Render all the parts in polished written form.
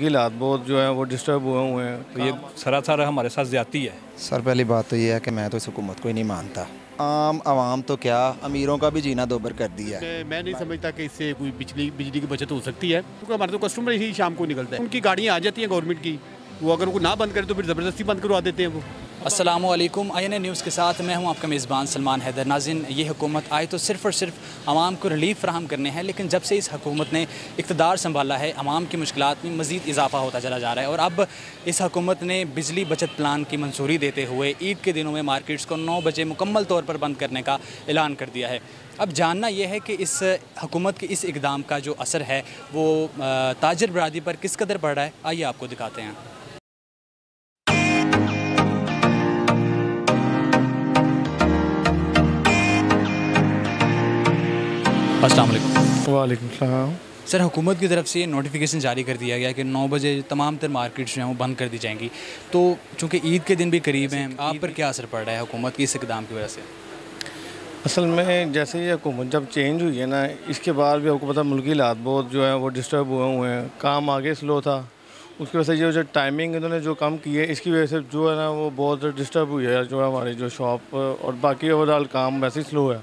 हालात बहुत जो है वो डिस्टर्ब हुए हैं, तो ये सरासर हमारे साथ ज़्यादती है। सर पहली बात तो ये है कि मैं तो इस हुकूमत को ही नहीं मानता। आम आवाम तो क्या, अमीरों का भी जीना दोबर कर दिया है। मैं नहीं समझता कि इससे कोई बिजली की बचत हो सकती है, क्योंकि हमारे तो कस्टमर ही शाम को निकलता है। उनकी गाड़ियाँ आ जाती हैं गवर्नमेंट की, वो अगर उनको ना बंद करें तो फिर ज़बरदस्ती बंद करवा देते हैं वो। अस्सलामुअलैकुम, INA न्यूज़ के साथ मैं हूं आपका मेज़बान सलमान हैदर। नाज़रीन, ये हुकूमत आई तो सिर्फ़ और सिर्फ आवाम को रिलीफ फ़राहम करने हैं, लेकिन जब से इस हुकूमत ने इक़्तिदार संभाला है, आवाम की मुश्किलात में मज़ीद इजाफ़ा होता चला जा रहा है। और अब इस हुकूमत ने बिजली बचत प्लान की मंजूरी देते हुए ईद के दिनों में मार्केट्स को 9 बजे मुकम्मल तौर पर बंद करने का ऐलान कर दिया है। अब जानना यह है कि इस हुकूमत के इस इक़दाम का जो असर है वो ताजर बरादरी पर किस कदर पड़ रहा है, आइए आपको दिखाते हैं। अस्सलाम वालेकुम। वालेकुम सलाम। सर, हुकूमत की तरफ से नोटिफिकेशन जारी कर दिया गया कि 9 बजे तमाम तर मार्केट्स जो हैं वो बंद कर दी जाएंगी। तो चूँकि ईद के दिन भी करीब हैं, आप पर क्या असर पड़ रहा है हुकूमत की इस इक़दाम की वजह से? असल में जैसे ये हुकूमत जब चेंज हुई है ना, इसके बाद भी आपको पता मुल्की हालात बहुत जो है वो डिस्टर्ब हुए हैं। काम आगे स्लो था, उसकी वजह से जो टाइमिंग इन्होंने जो कम की है, इसकी वजह से जो है ना वो बहुत डिस्टर्ब हुई है जो है हमारी जो शॉप, और बाकी ओवरऑल काम वैसे ही स्लो है।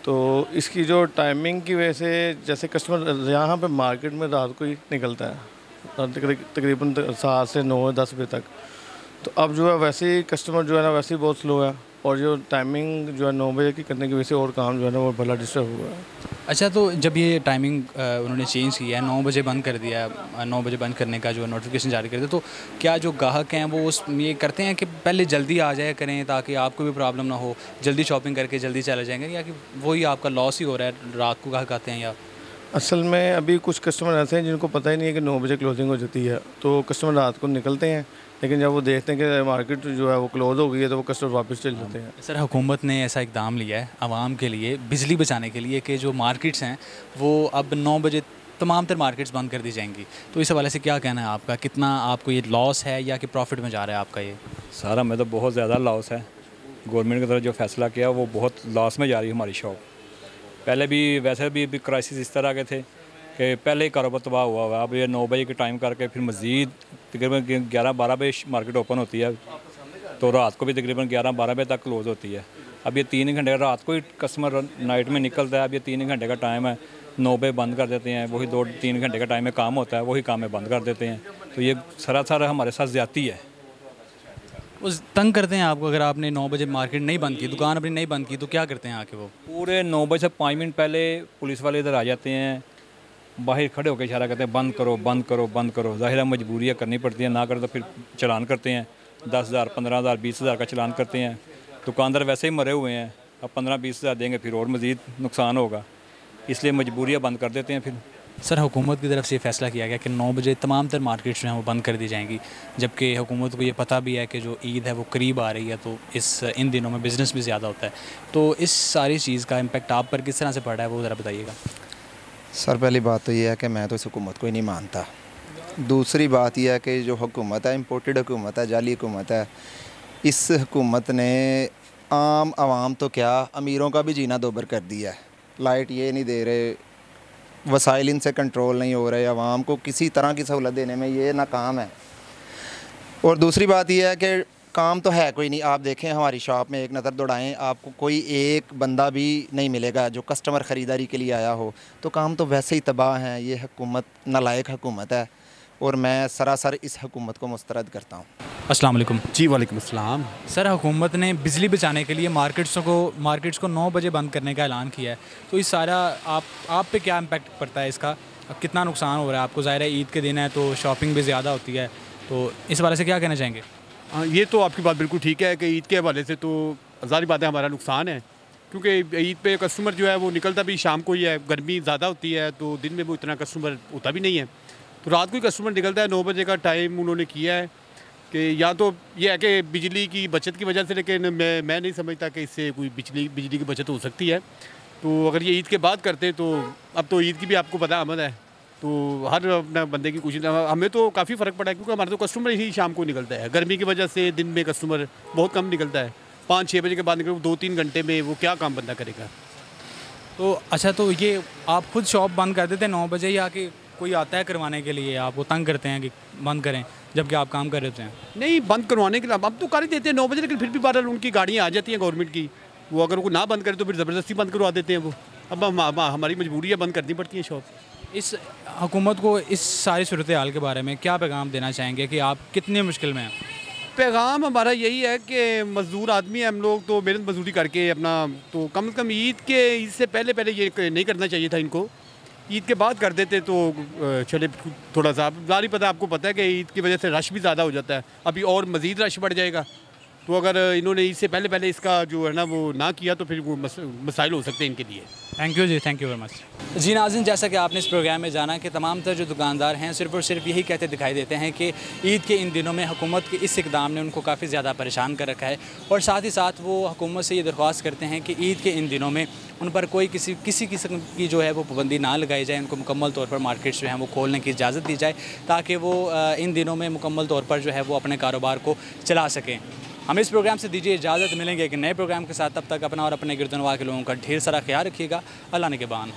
तो इसकी जो टाइमिंग की वजह से जैसे कस्टमर यहाँ पे मार्केट में रात को ही निकलता है तकरीबन 7 से 9-10 बजे तक, तो अब जो है वैसे ही कस्टमर जो है ना वैसे ही बहुत स्लो है, और जो टाइमिंग जो है 9 बजे की करने की वजह से और काम जो है ना वो भला डिस्टर्ब हुआ है। अच्छा, तो जब ये टाइमिंग उन्होंने चेंज किया है, 9 बजे बंद कर दिया है, 9 बजे बंद करने का जो नोटिफिकेशन जारी कर दिया, तो क्या जो ग्राहक हैं वो उस ये करते हैं कि पहले जल्दी आ जाया करें ताकि आपको भी प्रॉब्लम ना हो, जल्दी शॉपिंग करके जल्दी चले जाएंगे, या कि वही आपका लॉस ही हो रहा है, रात को ग्राहक आते हैं? या असल में अभी कुछ कस्टमर ऐसे हैं जिनको पता ही नहीं है कि 9 बजे क्लोजिंग हो जाती है, तो कस्टमर रात को निकलते हैं, लेकिन जब वो देखते हैं कि मार्केट जो है वो क्लोज़ हो गई है तो वो कस्टमर वापस चले जाते हैं। सर, हुकूमत ने ऐसा इक़दाम लिया है आवाम के लिए, बिजली बचाने के लिए, कि जो मार्केट्स हैं वो अब 9 बजे तमाम तर मार्केट्स बंद कर दी जाएंगी। तो इस हवाले से क्या कहना है आपका? कितना आपको ये लॉस है या कि प्रॉफिट में जा रहा है आपका ये? सर, हमें तो बहुत ज़्यादा लॉस है। गवर्नमेंट की तरफ जो फ़ैसला किया वो बहुत लॉस में जा रही है हमारी शॉप। पहले भी वैसे भी क्राइसिस इस तरह के थे कि पहले ही कारोबार तबाह हुआ। अब ये 9 बजे के टाइम करके फिर मज़ीद तकरीबन 11-12 बजे मार्केट ओपन होती है, तो रात को भी तकरीबन 11-12 बजे तक क्लोज़ होती है। अब ये 3 घंटे रात को ही कस्टमर नाइट में निकलता है। अब ये 3 घंटे का टाइम है, 9 बजे बंद कर देते हैं। वही 2-3 घंटे का टाइम में काम होता है, वही काम में बंद कर देते हैं। तो ये सरासर हमारे साथ ज़्यादती है। उस तंग करते हैं आपको? अगर आपने 9 बजे मार्केट नहीं बंद की, दुकान अपनी नहीं बंद की, तो क्या करते हैं आके वो? पूरे 9 बजे से 5 मिनट पहले पुलिस वाले इधर आ जाते हैं, बाहर खड़े होकर इशारा करते हैं बंद करो बंद करो बंद करो। ज़ाहिर है मजबूरियाँ करनी पड़ती हैं, ना करो तो फिर चलान करते हैं, 10,000, 15,000, 20,000 का चलान करते हैं। दुकानदार वैसे ही मरे हुए हैं, अब 15-20 हज़ार देंगे फिर और मज़ीद नुकसान होगा, इसलिए मजबूरियाँ बंद कर देते हैं फिर। सर, हुकूमत की तरफ से फैसला किया गया कि 9 बजे तमाम तर मार्केट्स जो हैं वो बंद कर दी जाएंगी, जबकि हुकूमत को ये पता भी है कि जो ईद है वो करीब आ रही है, तो इन दिनों में बिज़नेस भी ज़्यादा होता है। तो इस सारी चीज़ का इम्पेक्ट आप पर किस तरह से पड़ रहा है वो ज़रा बताइएगा। सर पहली बात तो ये है कि मैं तो इस हुकूमत को ही नहीं मानता। दूसरी बात यह है कि जो हुकूमत है, इम्पोर्टेड हुकूमत है, जाली हुकूमत है। इस हुकूमत ने आम आवाम तो क्या, अमीरों का भी जीना दोबर कर दिया है। लाइट ये नहीं दे रहे, वसाइल इनसे कंट्रोल नहीं हो रहे, आवाम को किसी तरह की सहूलत देने में ये नाकाम है। और दूसरी बात यह है कि काम तो है कोई नहीं। आप देखें हमारी शॉप में एक नज़र दौड़ाएं, आपको कोई एक बंदा भी नहीं मिलेगा जो कस्टमर ख़रीदारी के लिए आया हो। तो काम तो वैसे ही तबाह हैं। ये हुकूमत नालायक हुकूमत है, और मैं सरासर इस हुकूमत को मुस्तरद करता हूँ। अस्सलाम वालेकुम। जी वालेकुम अस्सलाम। सर, हुकूमत ने बिजली बचाने के लिए मार्केट्स को 9 बजे बंद करने का ऐलान किया है, तो इस सारा आप पे क्या इम्पेक्ट पड़ता है इसका? कितना नुकसान हो रहा है आपको? ज़ाहिर है ईद के दिन है तो शॉपिंग भी ज़्यादा होती है, तो इस बारे से क्या कहना चाहेंगे? ये तो आपकी बात बिल्कुल ठीक है कि ईद के हवाले से तो ज़ाहिर बात है हमारा नुकसान है, क्योंकि ईद पे कस्टमर जो है वो निकलता भी शाम को ही है। गर्मी ज़्यादा होती है तो दिन में वो इतना कस्टमर होता भी नहीं है, तो रात को ही कस्टमर निकलता है। 9 बजे का टाइम उन्होंने किया है कि या तो ये है कि बिजली की बचत की वजह से, लेकिन मैं नहीं समझता कि इससे कोई बिजली की बचत हो सकती है। तो अगर ये ईद के बाद करते तो, अब तो ईद की भी आपको पता आमद है, तो हर अपना बंदे की कोशिश। हमें तो काफ़ी फ़र्क पड़ा है, क्योंकि हमारा तो कस्टमर ही शाम को निकलता है। गर्मी की वजह से दिन में कस्टमर बहुत कम निकलता है। 5-6 बजे के बाद निकल 2-3 घंटे में वो क्या काम बंदा करेगा। तो अच्छा, तो ये आप खुद शॉप बंद कर देते हैं 9 बजे, या कि कोई आता है करवाने के लिए, आपको तंग करते हैं कि बंद करें जबकि आप काम कर रहे होते हैं? नहीं, बंद करवाने के लिए अब तो कर ही देते हैं 9 बजे, लेकिन फिर भी बहरहाल उनकी गाड़ियाँ आ जाती हैं गवर्नमेंट की, वो अगर उनको ना बंद करें तो फिर ज़बरदस्ती बंद करवा देते हैं वो। अब हमारी मजबूरी है, बंद करनी पड़ती है शॉप। इस हुकूमत को इस सारी सूरत हाल के बारे में क्या पैगाम देना चाहेंगे कि आप कितनी मुश्किल में हैं? पैगाम हमारा यही है कि मज़दूर आदमी है हम लोग, तो मेहनत मजदूरी करके अपना, तो कम से कम ईद से पहले ये नहीं करना चाहिए था इनको। ईद के बाद कर देते तो चले थोड़ा सा। जारी पता आपको पता है कि ईद की वजह से रश भी ज़्यादा हो जाता है, अभी और मज़ीद रश बढ़ जाएगा। तो अगर इन्होंने ईद से पहले इसका जो है ना वो ना किया तो फिर वो मसाइल हो सकते हैं इनके लिए। थैंक यू जी, थैंक यू वेरी मच जी। नाज़रीन, जैसा कि आपने इस प्रोग्राम में जाना कि तमाम तर जो दुकानदार हैं सिर्फ़ और सिर्फ यही कहते दिखाई देते हैं कि ईद के इन दिनों में हुकूमत के इस इक़दाम ने उनको काफ़ी ज़्यादा परेशान कर रखा है, और साथ ही साथ वो हुकूमत से ये दरख्वास्त करते हैं कि ईद के इन दिनों में उन पर कोई किसी किस्म की जो है वो पाबंदी ना लगाई जाए, उनको मुकम्मल तौर पर मार्केट्स जो हैं वो खोलने की इजाज़त दी जाए ताकि वो इन दिनों में मुकम्मल तौर पर जो है वो अपने कारोबार को चला सकें। हम इस प्रोग्राम से दीजिए इजाज़त, मिलेंगे एक नए प्रोग्राम के साथ। तब तक अपना और अपने गिरदनवा के लोगों का ढेर सारा ख्याल रखिएगा। अल्लाह ने के बान।